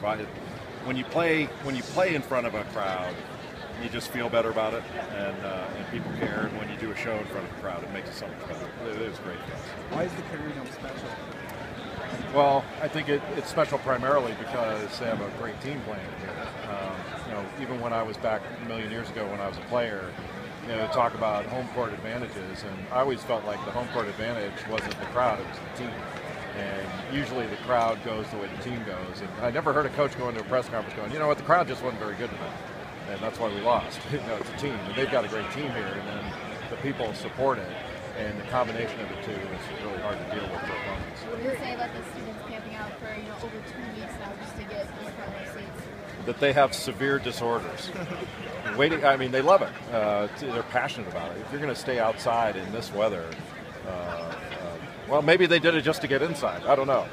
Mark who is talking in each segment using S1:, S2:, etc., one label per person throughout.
S1: provided. When you play in front of a crowd, you just feel better about it, and people care. And when you do a show in front of a crowd, it makes it so much better. It is great for us.
S2: Why is the Carrier Dome special?
S1: Well, I think it's special primarily because they have a great team playing here. Even when I was back a million years ago when I was a player, talk about home court advantages, and I always felt like the home court advantage wasn't the crowd, it was the team. And usually the crowd goes the way the team goes. And I never heard a coach go into a press conference going, you know what, the crowd just wasn't very good tonight. And that's why we lost. It's a team, and they've got a great team here, and then the people support it, and the combination of the two is really hard to deal with for opponents.
S3: What do you say about the students camping out for over 2 weeks now just to get in front of their seats?
S1: That they have severe disorders. Waiting, I mean, they love it. They're passionate about it. If you're going to stay outside in this weather, well, maybe they did it just to get inside. I don't know.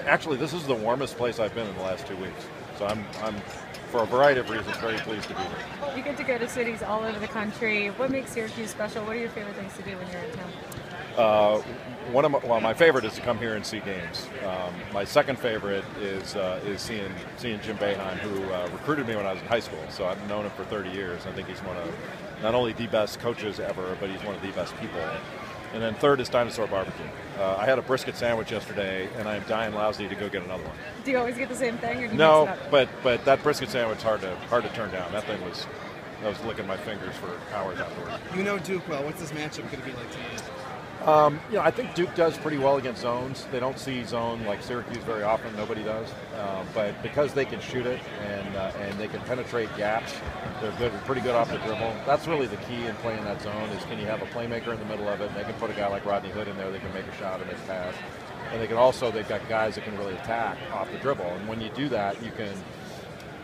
S1: Actually, this is the warmest place I've been in the last 2 weeks. So I'm for a variety of reasons, very pleased to be here.
S4: You get to go to cities all over the country. What makes Syracuse special? What are your favorite things to do when you're in town?
S1: My favorite is to come here and see games. My second favorite is seeing Jim Boeheim, who recruited me when I was in high school. So I've known him for 30 years. I think he's one of not only the best coaches ever, but he's one of the best people. And then third is Dinosaur Barbecue. I had a brisket sandwich yesterday, and I'm dying lousy to go get another one.
S4: Do you always get the same thing, or do you
S1: no,
S4: mix it up?
S1: but that brisket sandwich hard to turn down. That thing was, I was licking my fingers for hours afterwards.
S2: You know Duke well. What's this matchup going to be like tonight?
S1: I think Duke does pretty well against zones. They don't see zone like Syracuse very often. Nobody does. But because they can shoot it and they can penetrate gaps, they're pretty good off the dribble. That's really the key in playing that zone is can you have a playmaker in the middle of it, and they can put a guy like Rodney Hood in there that can make a shot and make a pass. And they've got guys that can really attack off the dribble. And when you do that,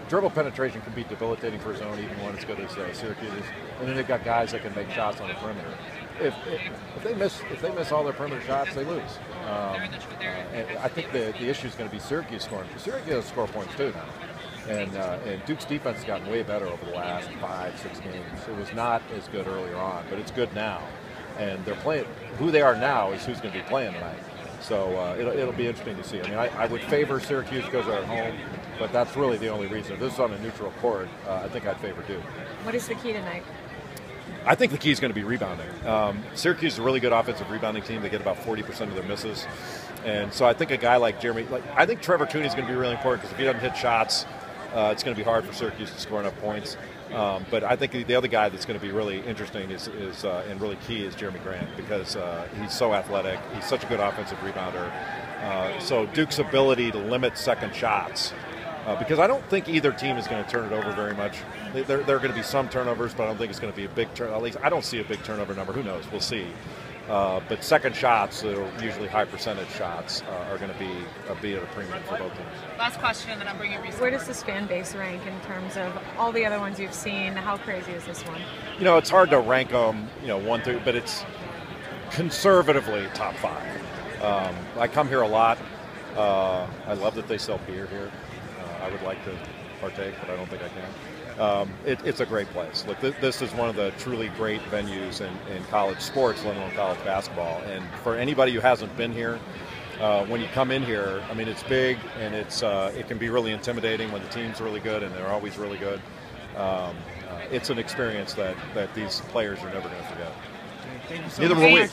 S1: dribble penetration can be debilitating for a zone even when it's good as Syracuse is. And then they've got guys that can make shots on the perimeter. If they miss all their perimeter shots, they lose. And I think the issue is going to be Syracuse scoring. Syracuse score points too now, and Duke's defense has gotten way better over the last 5-6 games. It was not as good earlier on, but it's good now. And they're playing. Who they are now is who's going to be playing tonight. So it'll be interesting to see. I mean, I would favor Syracuse because they're at home, but that's really the only reason. If this is on a neutral court, I think I'd favor Duke.
S4: What is the key tonight?
S1: I think the key is going to be rebounding. Syracuse is a really good offensive rebounding team. They get about 40% of their misses. And so I think a guy like Jeremy, I think Trevor Cooney is going to be really important because if he doesn't hit shots, it's going to be hard for Syracuse to score enough points. But I think the other guy that's going to be really interesting and really key is Jeremy Grant because he's so athletic. He's such a good offensive rebounder. So Duke's ability to limit second shots, because I don't think either team is going to turn it over very much. There are going to be some turnovers, but I don't think it's going to be a big turn. At least I don't see a big turnover number. Who knows? We'll see. But second shots, that are usually high percentage shots, are going to be at a premium for both teams.
S5: Last question, and then I'm bringing research.
S4: Where does this fan base rank in terms of all the other ones you've seen? How crazy is this one?
S1: It's hard to rank them, 1 through, but it's conservatively top 5. I come here a lot. I love that they sell beer here. I would like to partake, but I don't think I can. It's a great place. Look, this is one of the truly great venues in college sports, let alone college basketball. And for anybody who hasn't been here, when you come in here, I mean, it's big and it can be really intimidating when the team's really good, and they're always really good. It's an experience that these players are never going to forget.
S2: Thank you so
S1: Neither
S2: much.
S1: will we.